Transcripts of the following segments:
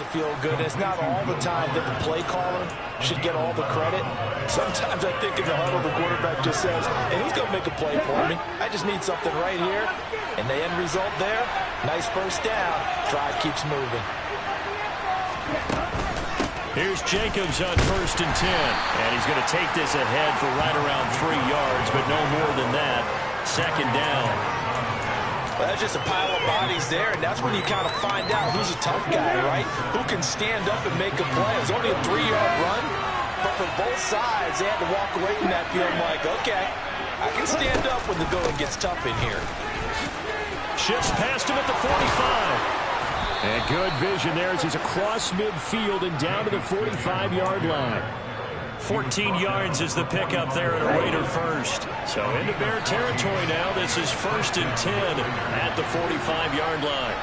to feel good. And it's not all the time that the play caller should get all the credit. Sometimes I think in the huddle, the quarterback just says, hey, who's going to make a play for me? I just need something right here. And the end result there, nice first down. Drive keeps moving. Here's Jacobs on 1st and 10. And he's going to take this ahead for right around 3 yards, but no more than that. 2nd down. Well, that's just a pile of bodies there, and that's when you kind of find out who's a tough guy, right? Who can stand up and make a play. It was only a 3-yard run, but for both sides, they had to walk away from that field like, okay, I can stand up when the going gets tough in here. Shifts past him at the 45. And good vision there as he's across midfield and down to the 45-yard line. 14 yards is the pickup there at a Raider first. So into Bear territory now. This is 1st and 10 at the 45-yard line.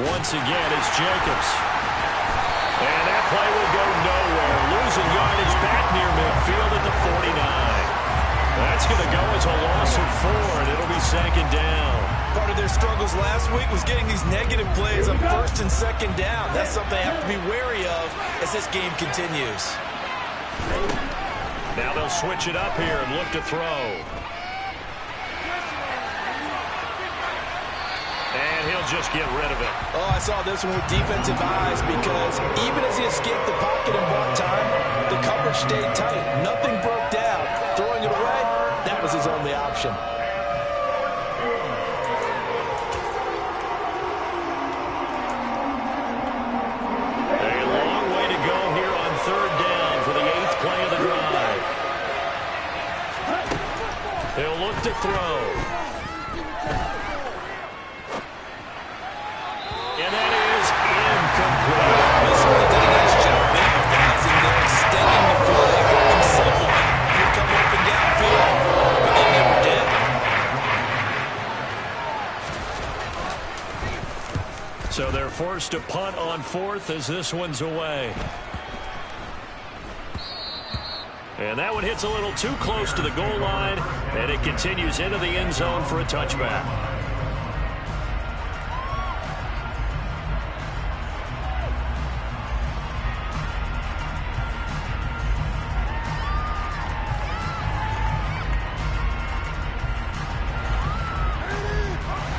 Once again, it's Jacobs. And that play will go nowhere. Losing yardage back near midfield at the 49. That's going to go as a loss of 4, and it'll be 2nd down. Part of their struggles last week was getting these negative plays on 1st and 2nd down. That's something they have to be wary of as this game continues. Now they'll switch it up here and look to throw. And he'll just get rid of it. Oh, I saw this one with defensive eyes because even as he escaped the pocket and bought time, the coverage stayed tight. Nothing broke down. Throwing it away, that was his only option. A long way to go here on 3rd down for the 8th play of the drive. He'll look to throw. And that is incomplete. Minnesota did a nice job improvising there, extending the play, hoping someone would come up and downfield, but they never did. So they're forced to punt on 4th as this one's away. And that one hits a little too close to the goal line, and it continues into the end zone for a touchback.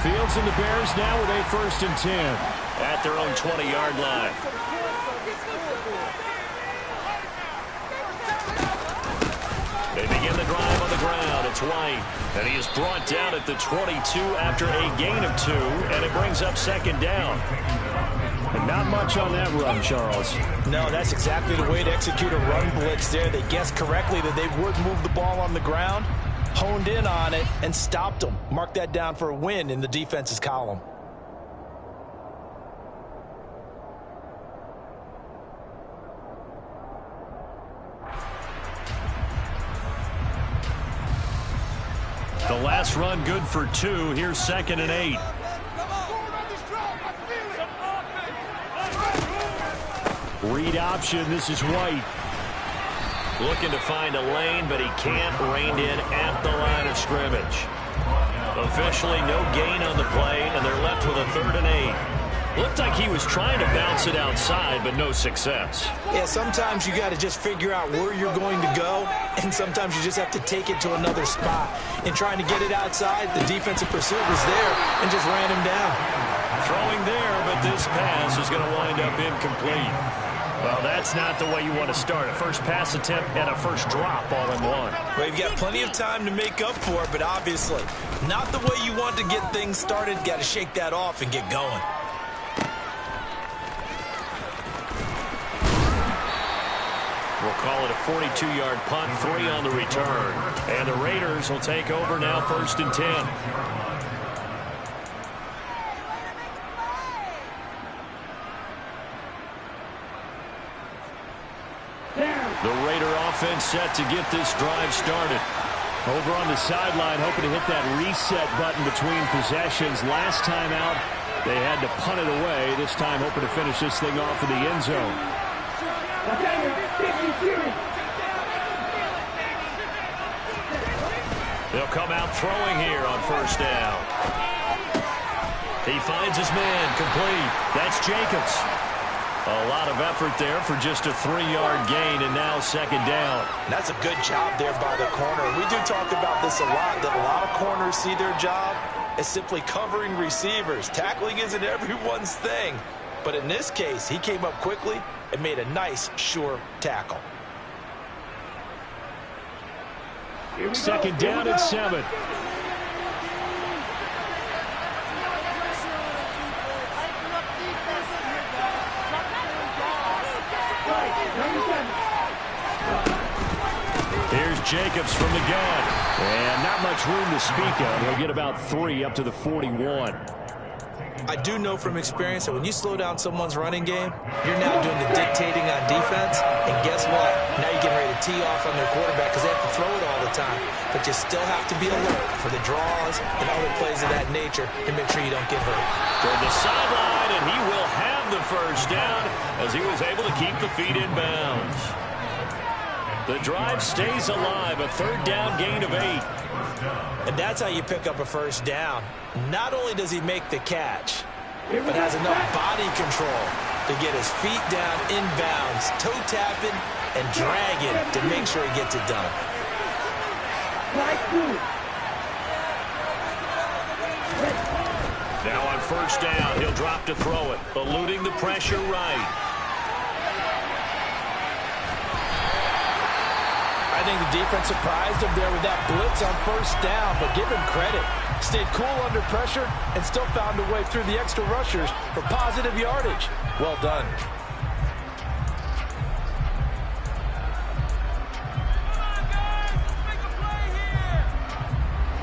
Fields and the Bears now with a 1st and 10 at their own 20-yard line. They begin the drive on the ground. It's White, and he is brought down at the 22 after a gain of 2, and it brings up 2nd down. And not much on that run, Charles. No, that's exactly the way to execute a run blitz there. They guessed correctly that they would move the ball on the ground, honed in on it, and stopped them. Mark that down for a win in the defense's column. The last run good for 2. Here's 2nd and 8. Read option. This is White. Looking to find a lane, but he can't. Reined in at the line of scrimmage. Officially no gain on the play, and they're left with a 3rd and 8. Looked like he was trying to bounce it outside, but no success. Yeah, sometimes you got to just figure out where you're going to go, and sometimes you just have to take it to another spot. In trying to get it outside, the defensive pursuit was there and just ran him down. Throwing there, but this pass is going to wind up incomplete. Well, that's not the way you want to start. A first pass attempt and a first drop all in one. Well, you've got plenty of time to make up for it, but obviously not the way you want to get things started. Got to shake that off and get going. We'll call it a 42-yard punt, 3 on the return. And the Raiders will take over now 1st and 10. The Raider offense set to get this drive started. Over on the sideline, hoping to hit that reset button between possessions. Last time out, they had to punt it away. This time, hoping to finish this thing off in the end zone. They'll come out throwing here on 1st down. He finds his man, complete. That's Jacobs. A lot of effort there for just a 3-yard gain, and now second down. That's a good job there by the corner. We do talk about this a lot, that a lot of corners see their job as simply covering receivers. Tackling isn't everyone's thing. But in this case, he came up quickly and made a nice, sure tackle. Second down and 7. Here's Jacobs from the gun. And not much room to speak of. He'll get about 3 up to the 41. I do know from experience that when you slow down someone's running game, you're now doing the dictating on defense. And guess what? Now you're getting ready to tee off on their quarterback because they have to throw it all the time. But you still have to be alert for the draws and other plays of that nature to make sure you don't get hurt. Toward the sideline, and he will have the first down as he was able to keep the feet in bounds. The drive stays alive, a third down gain of 8. And that's how you pick up a first down. Not only does he make the catch, but has enough body control to get his feet down inbounds, toe tapping and dragging to make sure he gets it done. Now on first down, he'll drop to throw it, eluding the pressure right. I think the defense surprised him there with that blitz on first down, but give him credit. Stayed cool under pressure and still found a way through the extra rushers for positive yardage. Well done.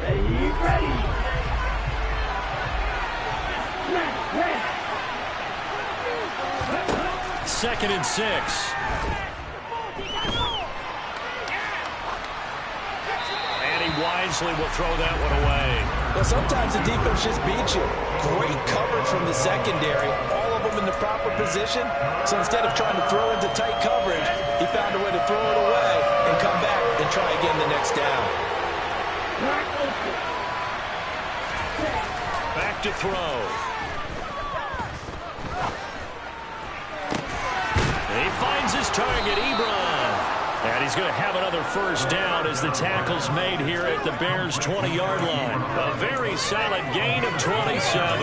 Ready. Second and 6. Wisely will throw that one away. Well, sometimes the defense just beats you. Great coverage from the secondary, all of them in the proper position. So instead of trying to throw into tight coverage, he found a way to throw it away and come back and try again the next down. Back to throw. He finds his target, Ebron. And he's going to have another first down as the tackle's made here at the Bears' 20-yard line. A very solid gain of 27.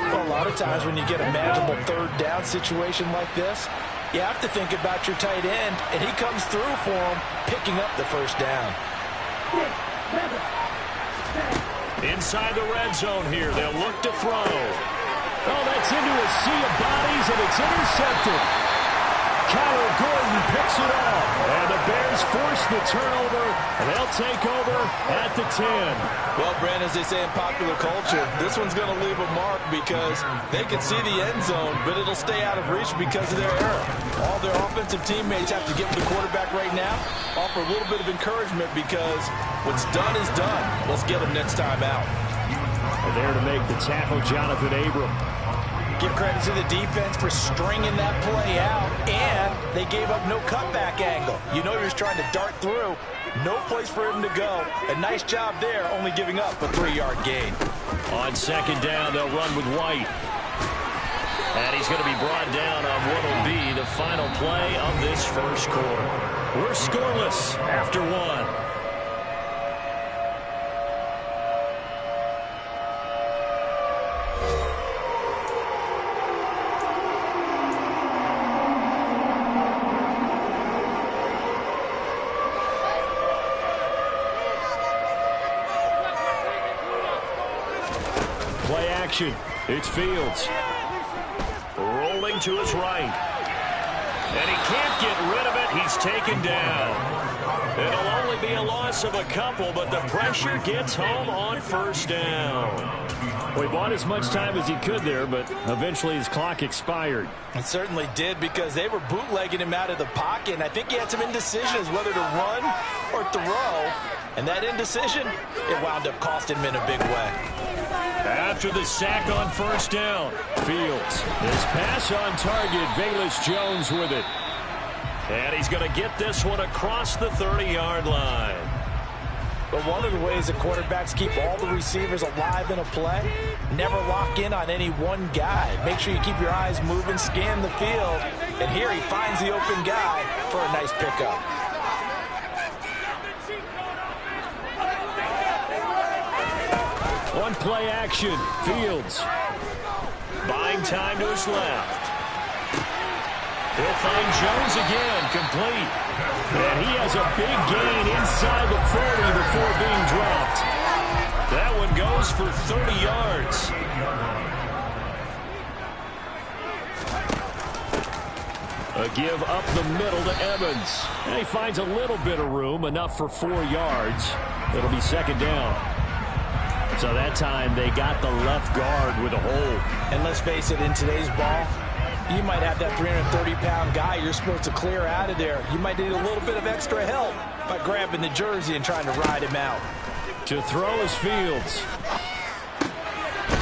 Well, a lot of times when you get a manageable third down situation like this, you have to think about your tight end, and he comes through for him, picking up the first down. Inside the red zone here, they'll look to throw. Oh, that's into a sea of bodies, and it's intercepted. Kyler Gordon picks it off, and the Bears force the turnover, and they'll take over at the 10. Well, Brand, as they say in popular culture, this one's going to leave a mark because they can see the end zone, but it'll stay out of reach because of their error. All their offensive teammates have to get with the quarterback right now, offer a little bit of encouragement because what's done is done. Let's get them next time out. And there to make the tackle, Jonathan Abram. Give credit to the defense for stringing that play out, and they gave up no cutback angle. You know you're just trying to dart through. No place for him to go. A nice job there, only giving up a 3-yard gain. On second down, they'll run with White. And he's going to be brought down on what will be the final play of this first quarter. We're scoreless after 1. It's Fields. Rolling to his right. And he can't get rid of it. He's taken down. It'll only be a loss of a couple, but the pressure gets home on first down. Well, he bought as much time as he could there, but eventually his clock expired. It certainly did because they were bootlegging him out of the pocket, and I think he had some indecisions whether to run or throw. And that indecision, it wound up costing him in a big way. After the sack on first down, Fields. His pass on target, Velus Jones with it. And he's going to get this one across the 30-yard line. But one of the ways that quarterbacks keep all the receivers alive in a play, never lock in on any one guy. Make sure you keep your eyes moving, scan the field, and here he finds the open guy for a nice pickup. On play action, Fields. Buying time to his left. He'll find Jones again, complete. And he has a big gain inside the 40 before being dropped. That one goes for 30 yards. A give up the middle to Evans. And he finds a little bit of room, enough for 4 yards. It'll be second down. So that time they got the left guard with a hold. And let's face it, in today's ball, you might have that 330-pound guy you're supposed to clear out of there. You might need a little bit of extra help by grabbing the jersey and trying to ride him out. To throw is Fields.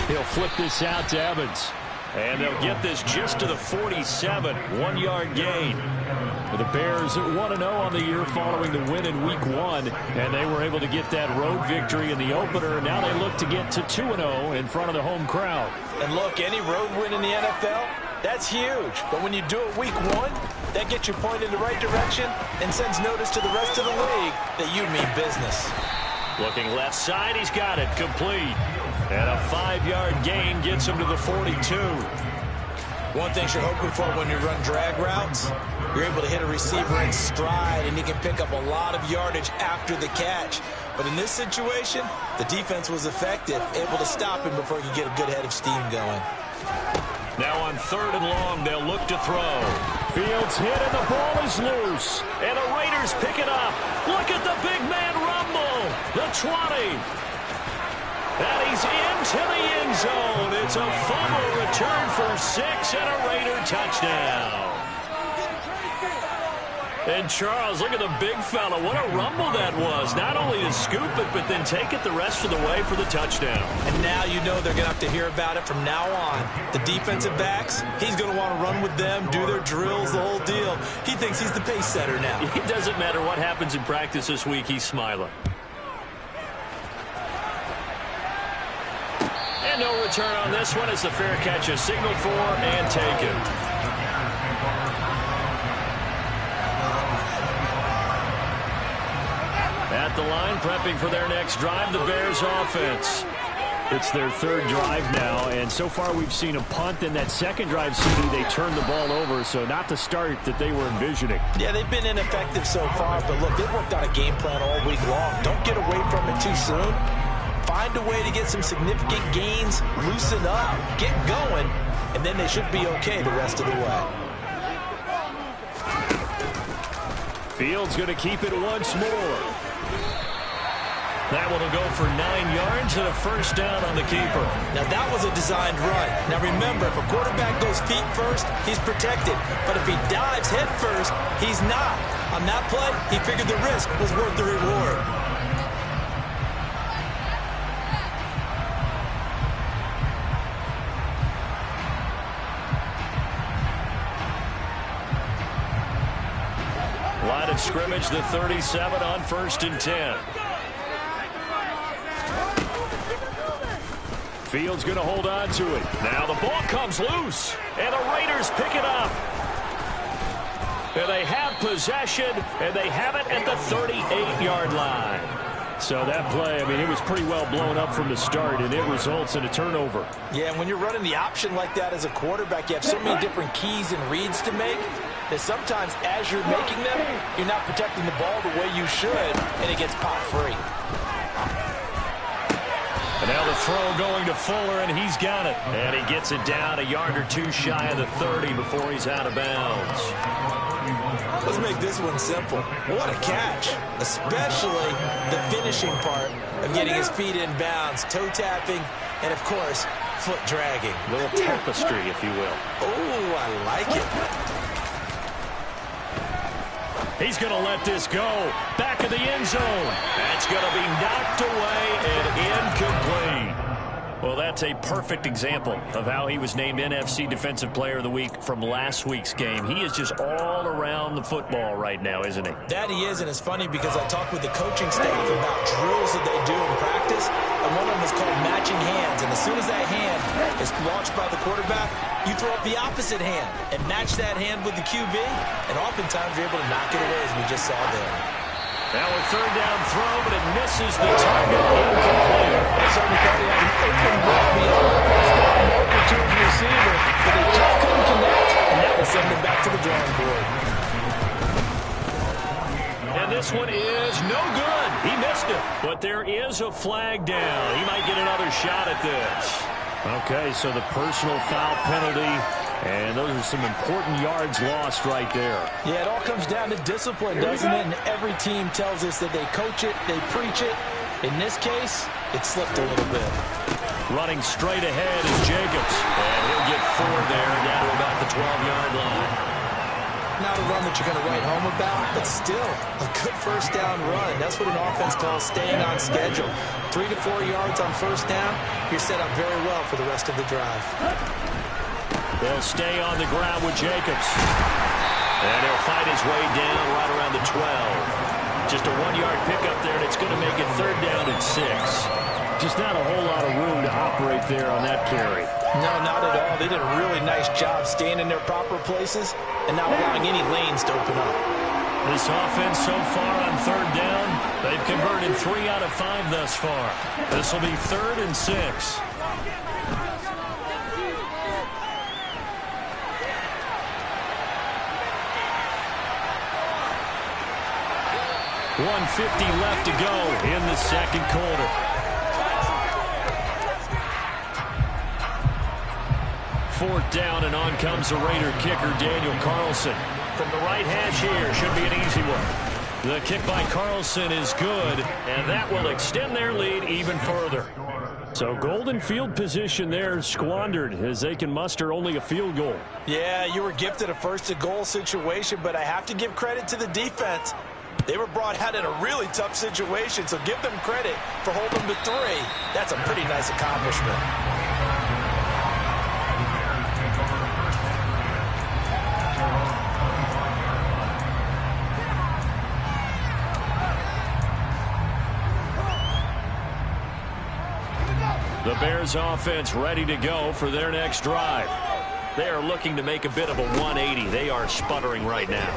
He'll flip this out to Evans. And they'll get this just to the 47, 1-yard gain. The Bears 1-0 on the year following the win in Week 1, and they were able to get that road victory in the opener. Now they look to get to 2-0 in front of the home crowd. And look, any road win in the NFL, that's huge. But when you do it Week 1, that gets you pointed in the right direction and sends notice to the rest of the league that you mean business. Looking left side, he's got it, complete. And a 5-yard gain gets him to the 42. One thing you're hoping for when you run drag routes, you're able to hit a receiver in stride, and he can pick up a lot of yardage after the catch. But in this situation, the defense was effective, able to stop him before he could get a good head of steam going. Now on 3rd and long, they'll look to throw. Fields hit, and the ball is loose. And the Raiders pick it up. Look at the big man rumble. The 20. And he's into the end zone. It's a fumble return for 6 and a Raider touchdown. And Charles, look at the big fella. What a rumble that was. Not only to scoop it, but then take it the rest of the way for the touchdown. And now you know they're going to have to hear about it from now on. The defensive backs, he's going to want to run with them, do their drills, the whole deal. He thinks he's the pace setter now. It doesn't matter what happens in practice this week. He's smiling. And no return on this one as the fair catch is signaled for and taken. At the line, prepping for their next drive, the Bears offense. It's their 3rd drive now, and so far we've seen a punt. In that 2nd drive, CD, they turned the ball over, so not the start that they were envisioning. Yeah, they've been ineffective so far, but look, they've worked on a game plan all week long. Don't get away from it too soon. Find a way to get some significant gains, loosen up, get going, and then they should be okay the rest of the way. Fields going to keep it once more. That one will go for 9 yards and a first down on the keeper. Now that was a designed run. Now remember, if a quarterback goes feet first, he's protected. But if he dives head first, he's not. On that play, he figured the risk was worth the reward. Line of scrimmage, the 37 on 1st and 10. Fields going to hold on to it. Now the ball comes loose, and the Raiders pick it up. And they have possession, and they have it at the 38-yard line. So that play, I mean, it was pretty well blown up from the start, and it results in a turnover. Yeah, and when you're running the option like that as a quarterback, you have so many different keys and reads to make that sometimes as you're making them, you're not protecting the ball the way you should, and it gets pop free. And now the throw going to Fuller, and he's got it. And he gets it down a yard or two shy of the 30 before he's out of bounds. Let's make this one simple. What a catch, especially the finishing part of getting his feet in bounds, toe tapping, and of course, foot dragging. A little tapestry, if you will. Oh, I like it. He's going to let this go. Back of the end zone. That's going to be knocked away and incomplete. Well, Well, that's a perfect example of how he was named NFC Defensive Player of the Week from last week's game. He is just all around the football right now, isn't he? That he is, and it's funny because I talked with the coaching staff about drills that they do in practice, and one of them is called matching hands. And as soon as that hand is launched by the quarterback, you throw up the opposite hand and match that hand with the QB, and oftentimes you're able to knock it away, as we just saw there. Now a third down throw, but it misses the target. Incomplete. They certainly thought he had an open ball beyond the first down marker to his receiver, but they just couldn't connect, and that will send him back to the drawing board. And this one is no good. He missed it, but there is a flag down. He might get another shot at this. Okay, so the personal foul penalty. And those are some important yards lost right there. Yeah, it all comes down to discipline, doesn't it? And every team tells us that they coach it, they preach it. In this case, it slipped a little bit. Running straight ahead is Jacobs. And he'll get 4 there, down to about the 12-yard line. Not a run that you're going to write home about, but still a good first down run. That's what an offense calls staying on schedule. 3 to 4 yards on first down, you're set up very well for the rest of the drive. They'll stay on the ground with Jacobs. And he'll fight his way down right around the 12. Just a 1-yard pickup there, and it's going to make it third down and 6. Just not a whole lot of room to operate there on that carry. No, not at all. They did a really nice job staying in their proper places and not allowing any lanes to open up. This offense so far on third down, they've converted 3 out of 5 thus far. This will be third and 6. 1:50 left to go in the second quarter. Fourth down, and on comes the Raider kicker, Daniel Carlson. From the right hash here, should be an easy one. The kick by Carlson is good, and that will extend their lead even further. So golden field position there squandered as they can muster only a field goal. Yeah, you were gifted a first-to-goal situation, but I have to give credit to the defense. They were brought out in a really tough situation, so give them credit for holding them to 3. That's a pretty nice accomplishment. The Bears offense ready to go for their next drive. They are looking to make a bit of a 180. They are sputtering right now.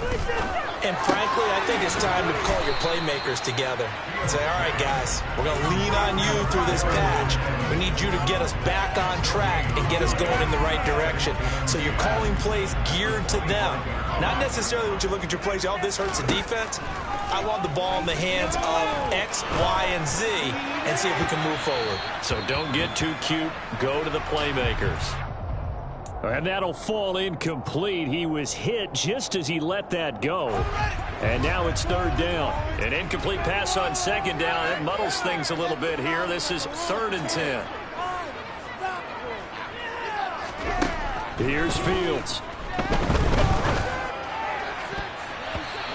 And frankly, I think it's time to call your playmakers together and say, all right, guys, we're going to lean on you through this patch. We need you to get us back on track and get us going in the right direction. So you're calling plays geared to them. Not necessarily when you look at your plays, oh, this hurts the defense. I want the ball in the hands of X, Y, and Z and see if we can move forward. So don't get too cute. Go to the playmakers. And that'll fall incomplete. He was hit just as he let that go. And now it's third down. An incomplete pass on second down. It muddles things a little bit here. This is 3rd and 10. Here's Fields.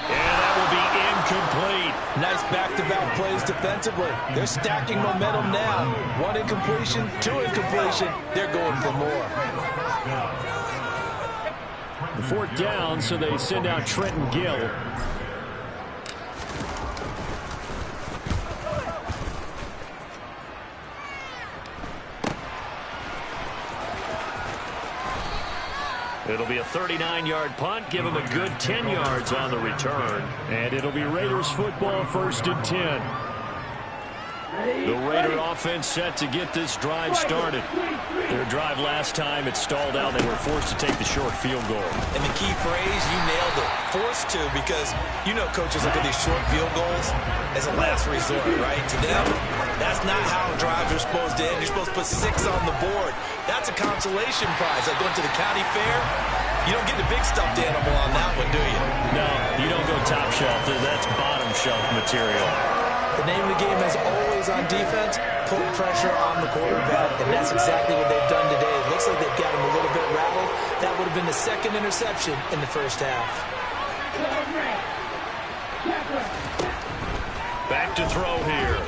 And that will be incomplete. Nice back-to-back plays defensively. They're stacking momentum now. 1 incompletion, 2 incompletion. They're going for more. The 4th down, so they send out Trenton Gill. It'll be a 39-yard punt. Give them a good 10 yards on the return. And it'll be Raiders football, 1st and 10. The Raider offense set to get this drive started. Their drive last time, it stalled out. They were forced to take the short field goal. And the key phrase, you nailed it. Forced to, because you know coaches look at these short field goals as a last resort, right? To them, that's not how drives are supposed to end. You're supposed to put 6 on the board. That's a consolation prize. Like going to the county fair, you don't get the big stuffed animal on that one, do you? No, you don't go top shelf. That's bottom shelf material. The name of the game is always on defense, put pressure on the quarterback, and that's exactly what they've done today. It looks like they've got him a little bit rattled. That would have been the 2nd interception in the first half. Back to throw here.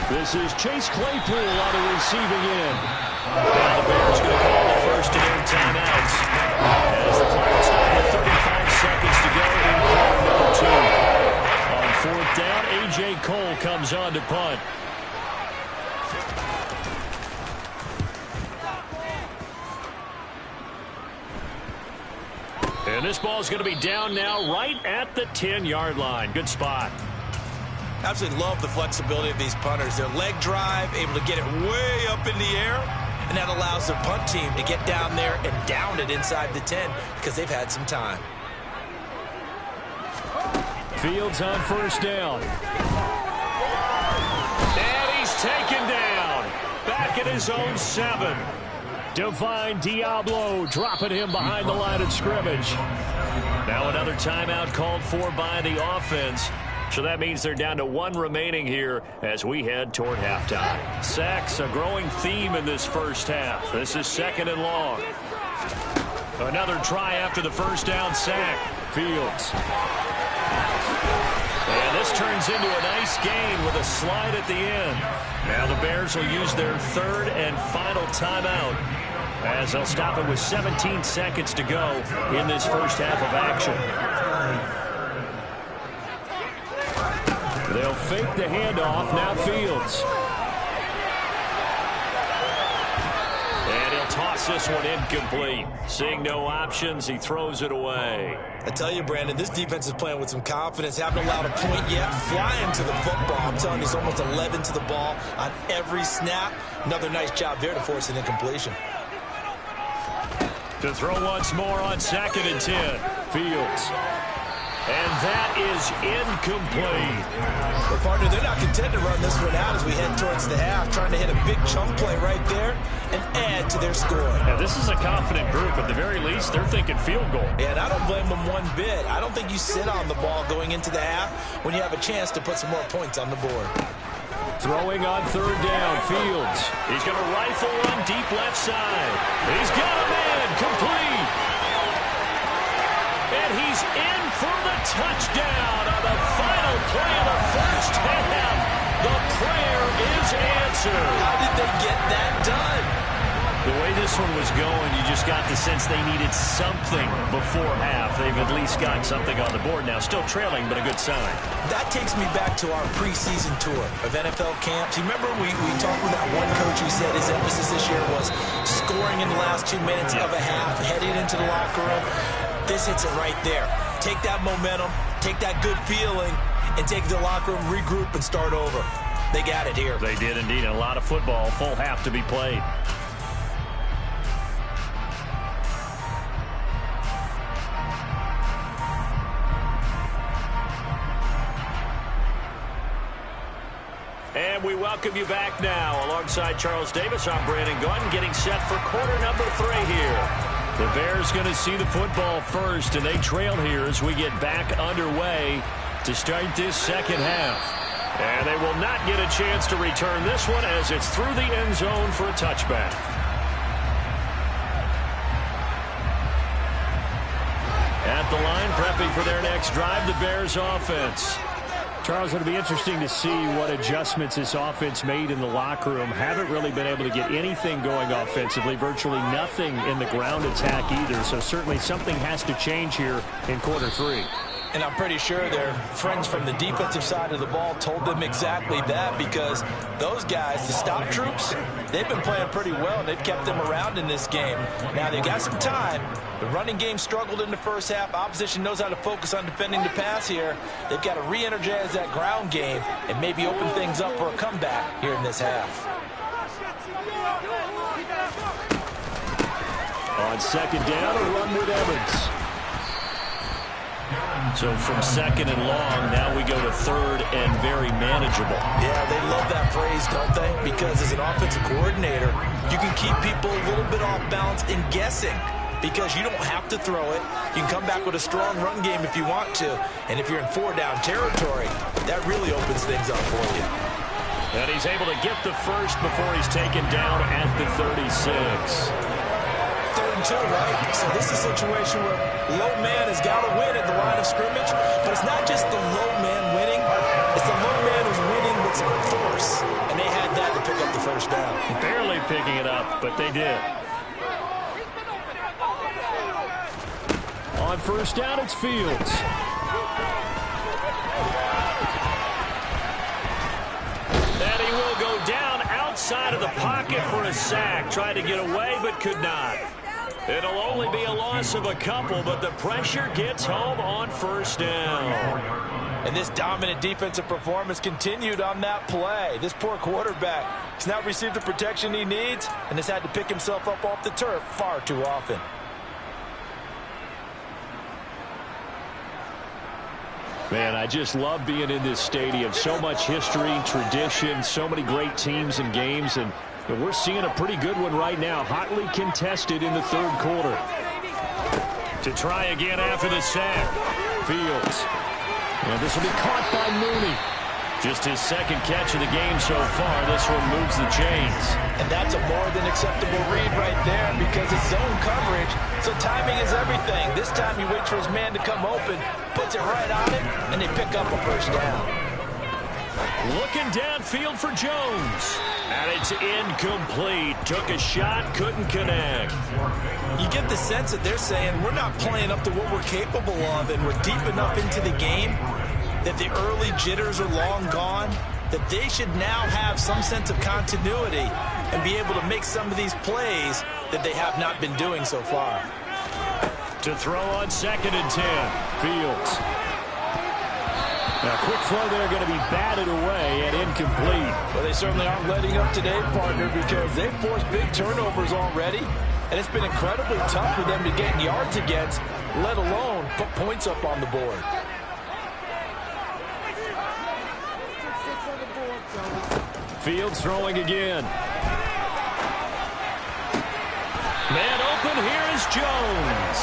This is Chase Claypool on the receiving end. Now the Bears going to call the first of their timeouts as the clock will stop with 35 seconds to go in quarter number 2. On fourth down, A.J. Cole comes on to punt. And this ball is going to be down now right at the 10-yard line. Good spot. Absolutely love the flexibility of these punters. Their leg drive, able to get it way up in the air, and that allows their punt team to get down there and down it inside the 10 because they've had some time. Fields on first down. And he's taken down. Back at his own 7. Divine Diablo dropping him behind the line of scrimmage. Now another timeout called for by the offense. So that means they're down to 1 remaining here as we head toward halftime. Sacks, a growing theme in this first half. This is 2nd and long. Another try after the first down sack. Fields. And this turns into a nice gain with a slide at the end. Now the Bears will use their 3rd and final timeout as they'll stop it with 17 seconds to go in this first half of action. They'll fake the handoff. Now Fields. And he'll toss this one incomplete. Seeing no options, he throws it away. I tell you, Brandon, this defense is playing with some confidence. Haven't allowed a point yet. Flying to the football. I'm telling you, it's almost 11 to the ball on every snap. Another nice job there to force an incompletion. To throw once more on 2nd and 10. Fields. And that is incomplete. Well, partner, they're not content to run this one out as we head towards the half, trying to hit a big chunk play right there and add to their score. Now, this is a confident group. At the very least, they're thinking field goal. Yeah, and I don't blame them one bit. I don't think you sit on the ball going into the half when you have a chance to put some more points on the board. Throwing on 3rd down, Fields. He's going to rifle one deep left side. He's got a man, complete. And he's in for the touchdown on the final play of the first half. The prayer is answered. How did they get that done? The way this one was going, you just got the sense they needed something before half. They've at least got something on the board now. Still trailing, but a good sign. That takes me back to our preseason tour of NFL camps. You remember we talked with that one coach who said his emphasis this year was scoring in the last 2 minutes of a half, heading into the locker room. This hits it right there. Take that momentum, take that good feeling, and take the locker room, regroup, and start over. They got it here. They did indeed. A lot of football, full half to be played. And we welcome you back now. Alongside Charles Davis, I'm Brandon Gaudin, getting set for quarter number 3 here. The Bears going to see the football first, and they trail here as we get back underway to start this second half. And they will not get a chance to return this one as it's through the end zone for a touchback. At the line, prepping for their next drive, the Bears offense. Charles, it'll be interesting to see what adjustments this offense made in the locker room. Haven't really been able to get anything going offensively, virtually nothing in the ground attack either. So certainly something has to change here in quarter 3. And I'm pretty sure their friends from the defensive side of the ball told them exactly that, because those guys, the stop troops, they've been playing pretty well. They've kept them around in this game. Now they've got some time. The running game struggled in the first half. Opposition knows how to focus on defending the pass here. They've got to re-energize that ground game and maybe open things up for a comeback here in this half. On 2nd down, a run with Evans. So from 2nd and long, now we go to 3rd and very manageable. Yeah, they love that phrase, don't they? Because as an offensive coordinator, you can keep people a little bit off balance in guessing, because you don't have to throw it. You can come back with a strong run game if you want to. And if you're in 4-down territory, that really opens things up for you. And he's able to get the first before he's taken down at the 36. 3rd and 2, right? So this is a situation where low man has got to win at the line of scrimmage, but it's not just the low man winning. It's the low man who's winning what's force, and they had that to pick up the first down. Barely picking it up, but they did. On first down, it's Fields. And he will go down outside of the pocket for a sack. Tried to get away, but could not. It'll only be a loss of a couple, but the pressure gets home on first down. And this dominant defensive performance continued on that play. This poor quarterback has not received the protection he needs and has had to pick himself up off the turf far too often. Man, I just love being in this stadium. So much history, tradition, so many great teams and games, and we're seeing a pretty good one right now. Hotly contested in the third quarter. To try again after the sack. Fields. And this will be caught by Mooney. Just his second catch of the game so far. This one moves the chains. And that's a more than acceptable read right there because it's zone coverage, so timing is everything. This time he waits for his man to come open, puts it right on him, and they pick up a first down. Looking downfield for Jones. And it's incomplete. Took a shot, couldn't connect. You get the sense that they're saying we're not playing up to what we're capable of, and we're deep enough into the game that the early jitters are long gone, that they should now have some sense of continuity and be able to make some of these plays that they have not been doing so far. To throw on 2nd and 10. Fields. Now, quick throw there going to be batted away and incomplete. Well, they certainly aren't letting up today, partner, because they've forced big turnovers already, and it's been incredibly tough for them to get yards against, let alone put points up on the board. Fields throwing again. Man open, here is Jones.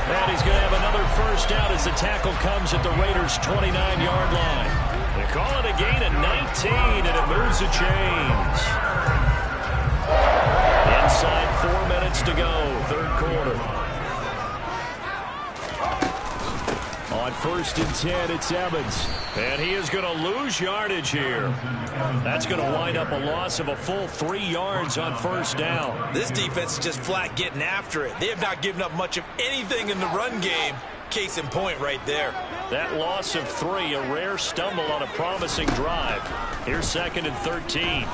And he's going to have another first down as the tackle comes at the Raiders' 29-yard line. They call it a gain of 19, and it moves the chains. Inside 4 minutes to go, third quarter. On 1st and 10, it's Evans. And he is going to lose yardage here. That's going to wind up a loss of a full 3 yards on first down. This defense is just flat getting after it. They have not given up much of anything in the run game. Case in point right there. That loss of 3, a rare stumble on a promising drive. Here's 2nd and 13.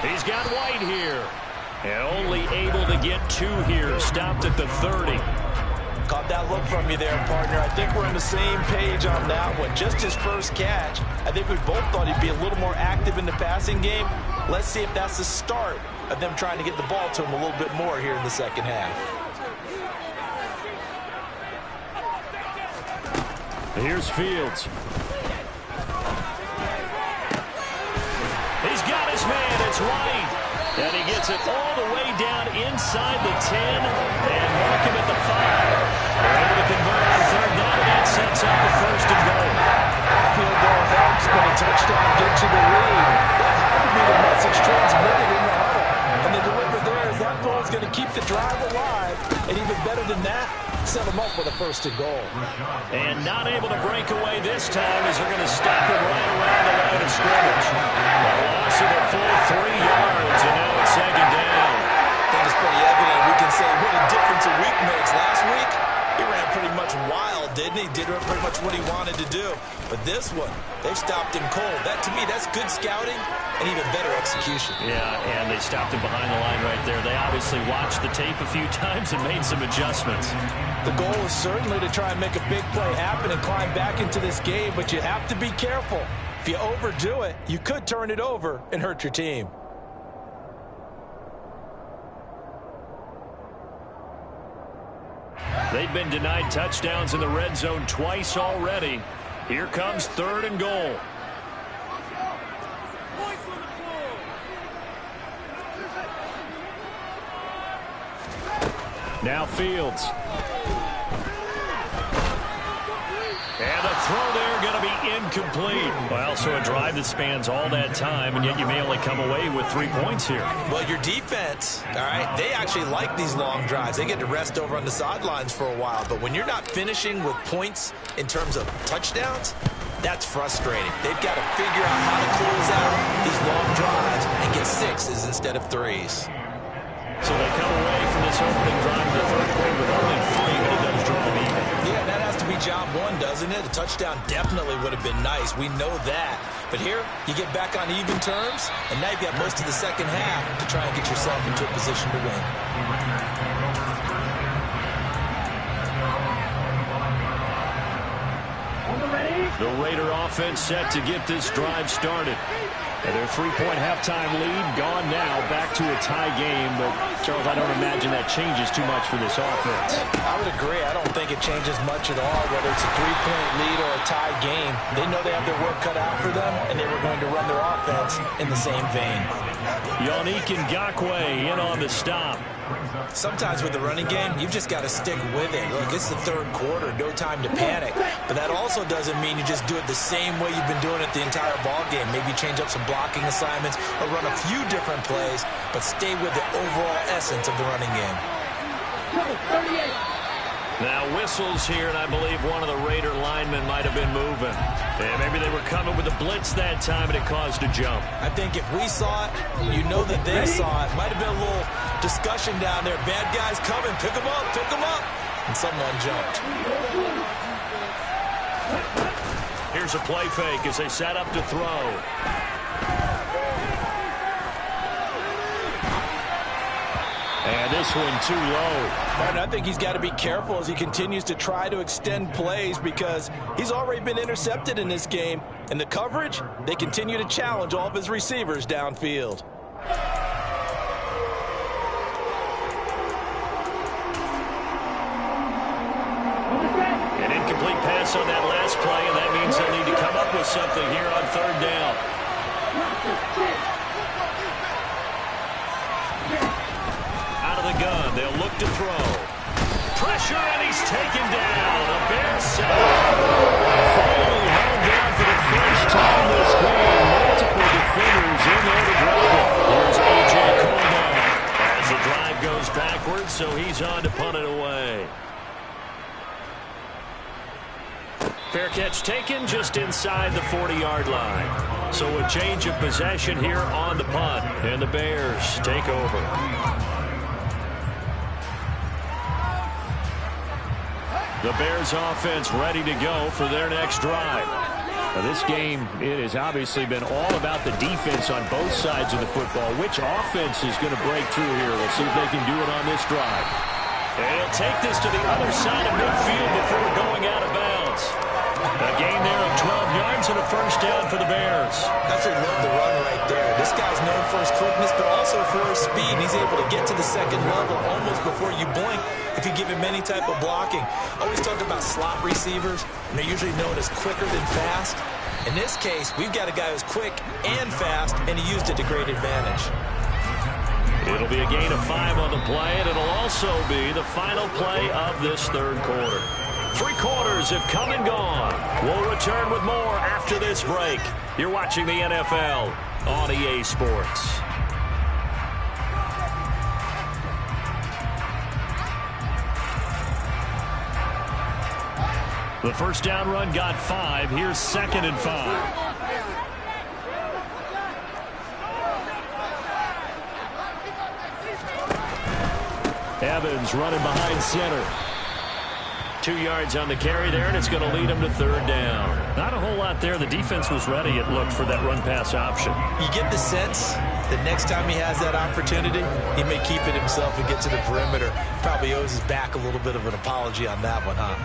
He's got White here. And only able to get 2 here. Stopped at the 30. Caught that look from you there, partner. I think we're on the same page on that one. Just his first catch. I think we both thought he'd be a little more active in the passing game. Let's see if that's the start of them trying to get the ball to him a little bit more here in the second half. Here's Fields. He's got his man. It's White. And he gets it all the way down inside the 10 and mark him at the 5. They're able to convert on third down, and that sets up the 1st and goal. Field goal helps, but a touchdown gets you the lead. That had to be the message transmitted in the huddle. And the deliver there is that goal is going to keep the drive alive. And even better than that, set them up with a 1st and goal. And not able to break away this time as they're going to stop him right around the line of scrimmage. A loss of a full 3 yards, and now it's 2nd down. I think it's pretty evident. We can say what a difference a week makes. Last week, he ran pretty much wild, didn't he? Did pretty much what he wanted to do. But this one, they stopped him cold. That, to me, that's good scouting and even better execution. Yeah, and they stopped him behind the line right there. They obviously watched the tape a few times and made some adjustments. The goal is certainly to try and make a big play happen and climb back into this game, but you have to be careful. If you overdo it, you could turn it over and hurt your team. They've been denied touchdowns in the red zone twice already. Here comes 3rd and goal. Now Fields. And the throw there going to be incomplete. Well, so a drive that spans all that time, and yet you may only come away with 3 points here. Well, your defense, all right, they actually like these long drives. They get to rest over on the sidelines for a while. But when you're not finishing with points in terms of touchdowns, That's frustrating. They've got to figure out how to close out these long drives and get 6s instead of 3s. So they come away from this opening drive in the third quarter with only 3, but it does draw them even. Yeah, that has to be job one, doesn't it? A touchdown definitely would have been nice. We know that. But here, you get back on even terms, and now you've got most of the second half to try and get yourself into a position to win. The Raider offense set to get this drive started. And their 3-point halftime lead gone now, back to a tie game. But, Charles, I don't imagine that changes too much for this offense. I would agree. I don't think it changes much at all, whether it's a 3-point lead or a tie game. They know they have their work cut out for them, and they were going to run their offense in the same vein. Yannick Ngakoue in on the stop. Sometimes with the running game, you've just got to stick with it. Look, it's the third quarter, no time to panic. But that also doesn't mean you just do it the same way you've been doing it the entire ball game. Maybe change up some blocking assignments or run a few different plays, but stay with the overall essence of the running game. Now whistles here, and I believe one of the Raider linemen might have been moving. And maybe they were coming with a blitz that time, and it caused a jump. I think if we saw it, you know that they saw it. Might have been a little discussion down there. Bad guys coming, pick them up, pick them up. And someone jumped. Here's a play fake as they set up to throw. And this one too low. And I think he's got to be careful as he continues to try to extend plays because he's already been intercepted in this game. And the coverage, they continue to challenge all of his receivers downfield. An incomplete pass on that last play, and that means they'll need to come up with something here on third down. The gun. They'll look to throw. Pressure, and he's taken down. A Bears sack. Finally held down for the first time this game. Multiple defenders in there to drop it. Here's A.J. Colbert as the drive goes backwards, so he's on to punt it away. Fair catch taken just inside the 40-yard line. So a change of possession here on the punt, and the Bears take over. The Bears offense ready to go for their next drive. Now this game, it has obviously been all about the defense on both sides of the football. Which offense is going to break through here? Let's see if they can do it on this drive. And he'll take this to the other side of midfield before going out of bounds. A gain there of 12 yards and a first down for the Bears. That's a love the run right there. This guy's known for his quickness, but also for his speed. He's able to get to the second level almost before you blink if you give him any type of blocking. Always talk about slot receivers, and they're usually known as quicker than fast. In this case, we've got a guy who's quick and fast, and he used it to great advantage. It'll be a gain of 5 on the play, and it'll also be the final play of this third quarter. 3 quarters have come and gone. We'll return with more after this break. You're watching the NFL on EA Sports. The first down run got 5. Here's 2nd and 5. Evans running behind center. 2 yards on the carry there, and it's going to lead him to third down. Not a whole lot there. The defense was ready, it looked, for that run-pass option. You get the sense that next time he has that opportunity, he may keep it himself and get to the perimeter. Probably owes his back a little bit of an apology on that one, huh?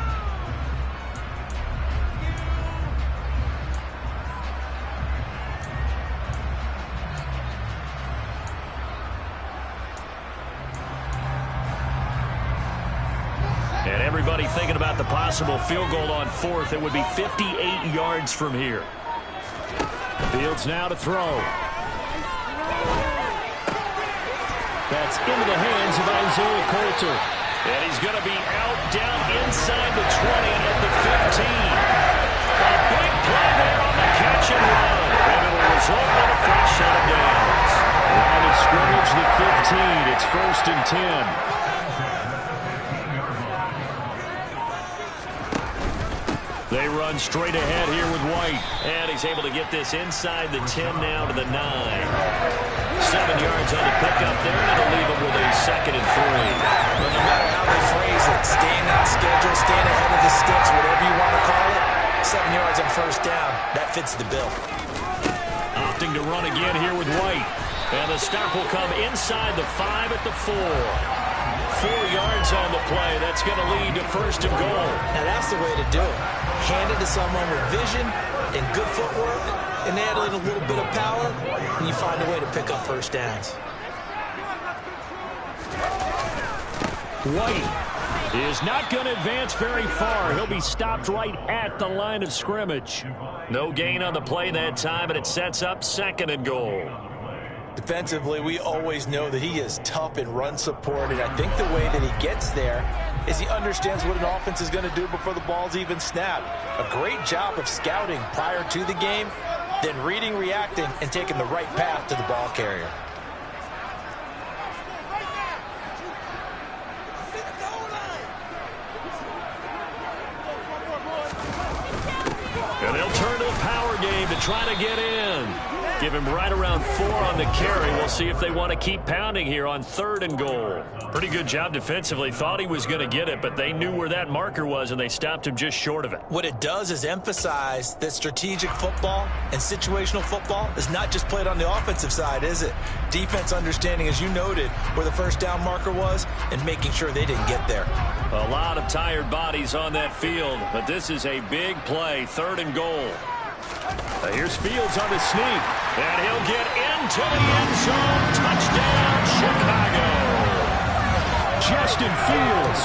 And everybody thinking about the possible field goal on 4th. It would be 58 yards from here. Fields now to throw. That's into the hands of Isaiah Coulter. And he's going to be out down inside the 20 and at the 15. A big play there on the catch and run. And it'll result in a fresh set of downs. Line of scrimmage, the 15. It's 1st and 10. They run run straight ahead here with White. And he's able to get this inside the 10 now to the 9. 7 yards on the pickup there, and it'll leave him with a 2nd and 3. But no matter how they phrase it, staying on schedule, staying ahead of the sticks, whatever you want to call it, 7 yards on first down, that fits the bill. Opting to run again here with White. And the stop will come inside the 5 at the 4. 4 yards on the play. That's going to lead to 1st and goal. Now that's the way to do it. Hand it to someone with vision and good footwork, and add in a little bit of power, and you find a way to pick up first downs. White is not going to advance very far. He'll be stopped right at the line of scrimmage. No gain on the play that time, and it sets up 2nd and goal. Defensively, we always know that he is tough in run support, and I think the way that he gets there is he understands what an offense is going to do before the ball's even snapped. A great job of scouting prior to the game, then reading, reacting, and taking the right path to the ball carrier. And they'll turn to the power game to try to get in. Give him right around 4 on the carry. We'll see if they want to keep pounding here on 3rd and goal. Pretty good job defensively. Thought he was going to get it, but they knew where that marker was, and they stopped him just short of it. What it does is emphasize that strategic football and situational football is not just played on the offensive side, is it? Defense understanding, as you noted, where the first down marker was and making sure they didn't get there. A lot of tired bodies on that field, but this is a big play, 3rd and goal. Here's Fields on the sneak, and he'll get into the end zone. Touchdown, Chicago. Justin Fields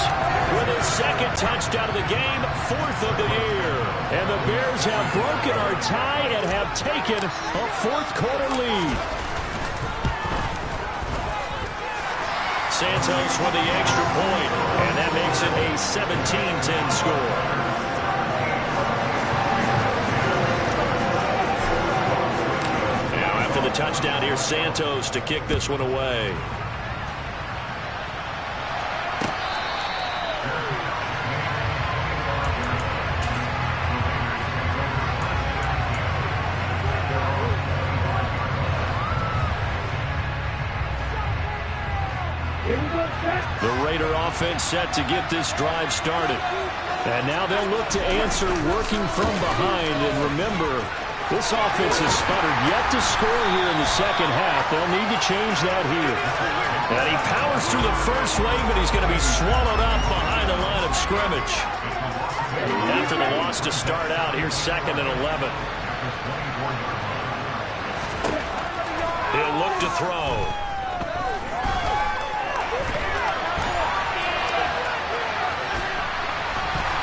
with his 2nd touchdown of the game, 4th of the year. And the Bears have broken our tie and have taken a 4th quarter lead. Santos with the extra point, and that makes it a 17-10 score. The touchdown here, Santos to kick this one away. The Raider offense set to get this drive started. And now they'll look to answer working from behind. And remember, this offense has sputtered yet to score here in the 2nd half. They'll need to change that here. And he powers through the first wave, but he's going to be swallowed up behind the line of scrimmage. After the loss to start out, here's 2nd and 11. He'll look to throw.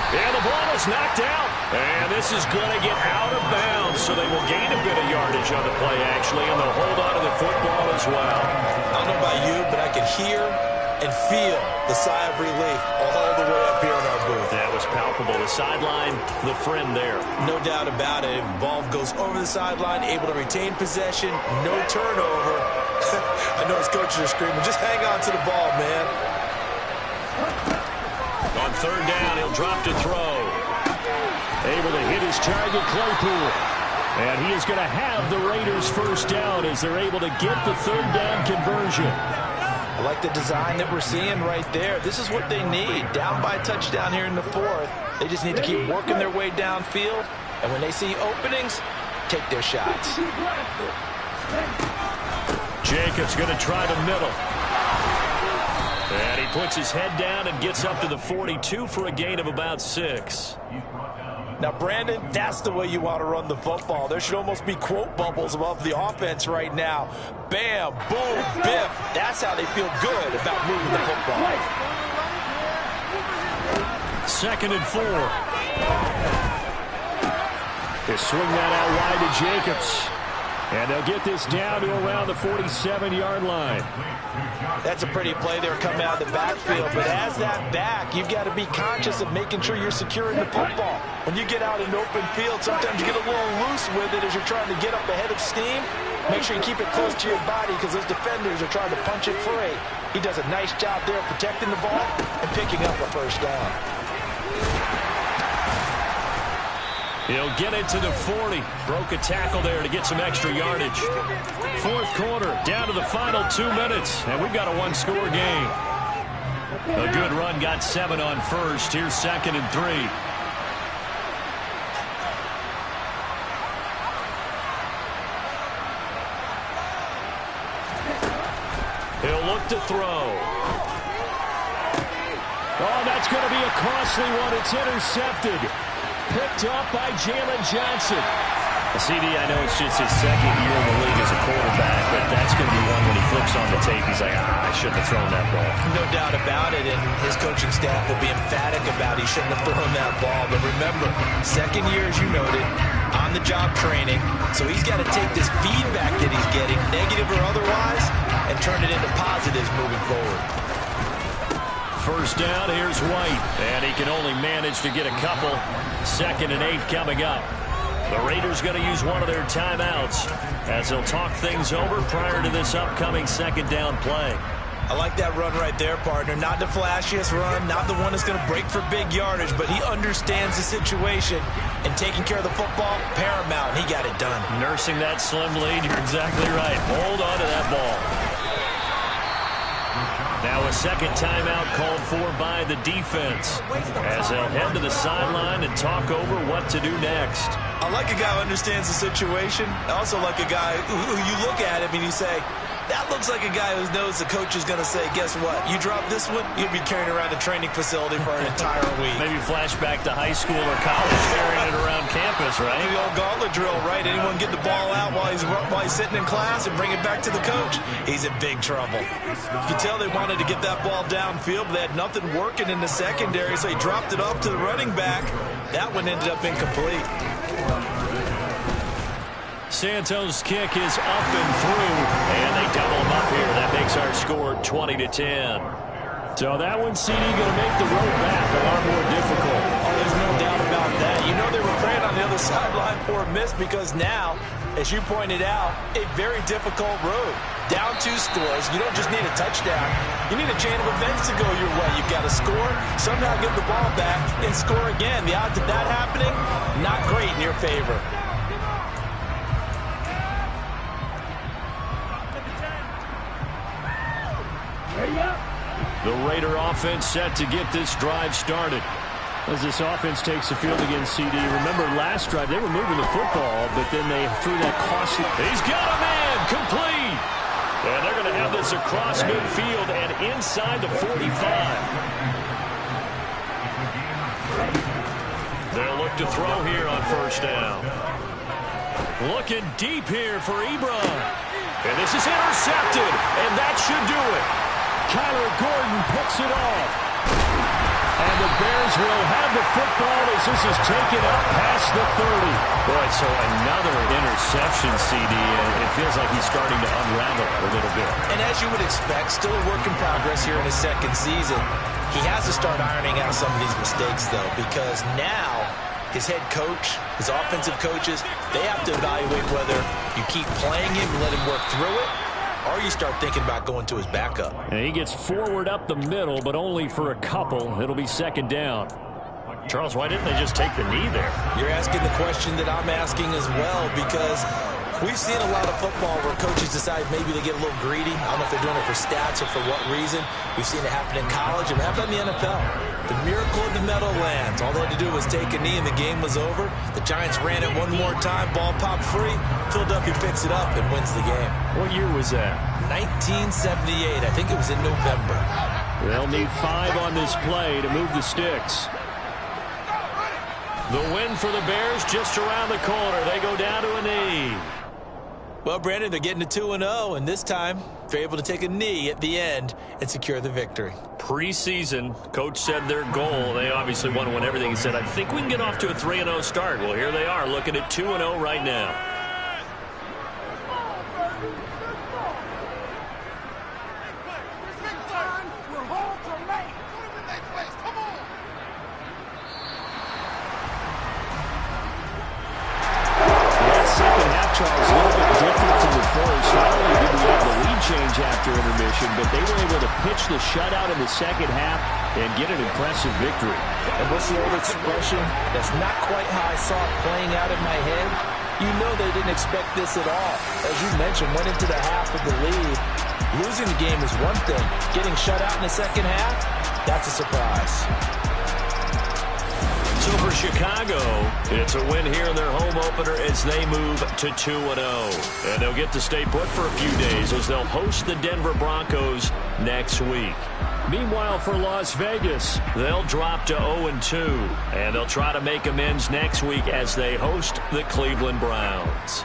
And the ball is knocked out. And this is going to get out of bounds, so they will gain a bit of yardage on the play, actually, and they'll hold on to the football as well. I don't know about you, but I can hear and feel the sigh of relief all the way up here in our booth. That was palpable. The sideline, the friend there. No doubt about it. If the ball goes over the sideline, able to retain possession, no turnover. I know his coaches are screaming, just hang on to the ball, man. On 3rd down, he'll drop to throw. Able to hit his target, Claypool. And he is going to have the Raiders' first down as they're able to get the 3rd down conversion. I like the design that we're seeing right there. This is what they need. Down by a touchdown here in the 4th. They just need to keep working their way downfield. And when they see openings, take their shots. Jacobs going to try the middle. And he puts his head down and gets up to the 42 for a gain of about 6. Now, Brandon, that's the way you want to run the football. There should almost be quote bubbles above the offense right now. Bam, boom, biff. That's how they feel good about moving the football. 2nd and 4. They swing that out wide to Jacobs. And they'll get this down to around the 47-yard line. That's a pretty play there coming out of the backfield. But as that back, you've got to be conscious of making sure you're securing the football. When you get out in open field, sometimes you get a little loose with it as you're trying to get up ahead of steam. Make sure you keep it close to your body because those defenders are trying to punch it free. He does a nice job there protecting the ball and picking up a first down. He'll get it to the 40. Broke a tackle there to get some extra yardage. Fourth quarter, down to the final 2 minutes, and we've got a one-score game. A good run, got 7 on first. Here's 2nd and 3. He'll look to throw. Oh, that's going to be a costly one. It's intercepted. Picked up by Jalen Johnson. CD, I know it's just his 2nd year in the league as a quarterback, but that's going to be one when he flips on the tape. He's like, I shouldn't have thrown that ball. No doubt about it, and his coaching staff will be emphatic about he shouldn't have thrown that ball. But remember, 2nd year, as you noted, on-the-job training, so he's got to take this feedback that he's getting, negative or otherwise, and turn it into positives moving forward. First down, here's White, and he can only manage to get a couple. 2nd and 8 coming up. The Raiders going to use one of their timeouts as they'll talk things over prior to this upcoming 2nd down play. I like that run right there, partner. Not the flashiest run, not the one that's going to break for big yardage, but he understands the situation, and taking care of the football, paramount. He got it done. Nursing that slim lead, you're exactly right. Hold on to that ball. Now a 2nd timeout called for by the defense as they'll head to the sideline and talk over what to do next. I like a guy who understands the situation. I also like a guy who you look at him and you say, that looks like a guy who knows the coach is going to say, guess what? You drop this one, you'll be carrying around a training facility for an entire week. Maybe flashback to high school or college, carrying it around campus, right? The old gauntlet drill, right? Anyone get the ball out while he's sitting in class and bring it back to the coach? He's in big trouble. You can tell they wanted to get that ball downfield, but they had nothing working in the secondary, so he dropped it off to the running back. That one ended up incomplete. Santos' kick is up and through, and they double him up here. That makes our score 20-10. So that one, CD, going to make the road back a lot more difficult. Oh, there's no doubt about that. You know they were praying on the other sideline for a miss because now, as you pointed out, a very difficult road. Down 2 scores. You don't just need a touchdown. You need a chain of events to go your way. You've got to score, somehow get the ball back, and score again. The odds of that happening, not great in your favor. The Raider offense set to get this drive started. As this offense takes the field against CD. Remember last drive, they were moving the football, but then they threw that costly. He's got a man, complete. And they're going to have this across midfield and inside the 45. They'll look to throw here on first down. Looking deep here for Ebron. And this is intercepted, and that should do it. Kyler Gordon picks it off. And the Bears will have the football as this is taken up past the 30. Boy, so another interception, CD. It feels like he's starting to unravel a little bit. And as you would expect, still a work in progress here in his 2nd season. He has to start ironing out some of these mistakes, though, because now his head coach, his offensive coaches, they have to evaluate whether you keep playing him and let him work through it, or you start thinking about going to his backup. And he gets forward up the middle, but only for a couple. It'll be 2nd down. Charles, why didn't they just take the knee there? You're asking the question that I'm asking as well, because we've seen a lot of football where coaches decide maybe they get a little greedy. I don't know if they're doing it for stats or for what reason. We've seen it happen in college and happen in the NFL. The miracle of the Meadowlands. All they had to do was take a knee and the game was over. The Giants ran it one more time. Ball popped free. Philadelphia picks it up and wins the game. What year was that? 1978. I think it was in November. They'll need 5 on this play to move the sticks. The win for the Bears just around the corner. They go down to a knee. Well, Brandon, they're getting to 2-0, and this time they're able to take a knee at the end and secure the victory. Preseason, coach said their goal, they obviously want to win everything. He said, I think we can get off to a 3-0 start. Well, here they are looking at 2-0 right now. Charles, a little bit different from the first. Not only did we have the lead change after intermission, but they were able to pitch the shutout in the second half and get an impressive victory. And what's the old expression? That's not quite how I saw it playing out in my head. You know they didn't expect this at all. As you mentioned, went into the half with the lead. Losing the game is one thing. Getting shut out in the second half, that's a surprise. So for Chicago, it's a win here in their home opener as they move to 2-0. And they'll get to stay put for a few days as they'll host the Denver Broncos next week. Meanwhile, for Las Vegas, they'll drop to 0-2. And they'll try to make amends next week as they host the Cleveland Browns.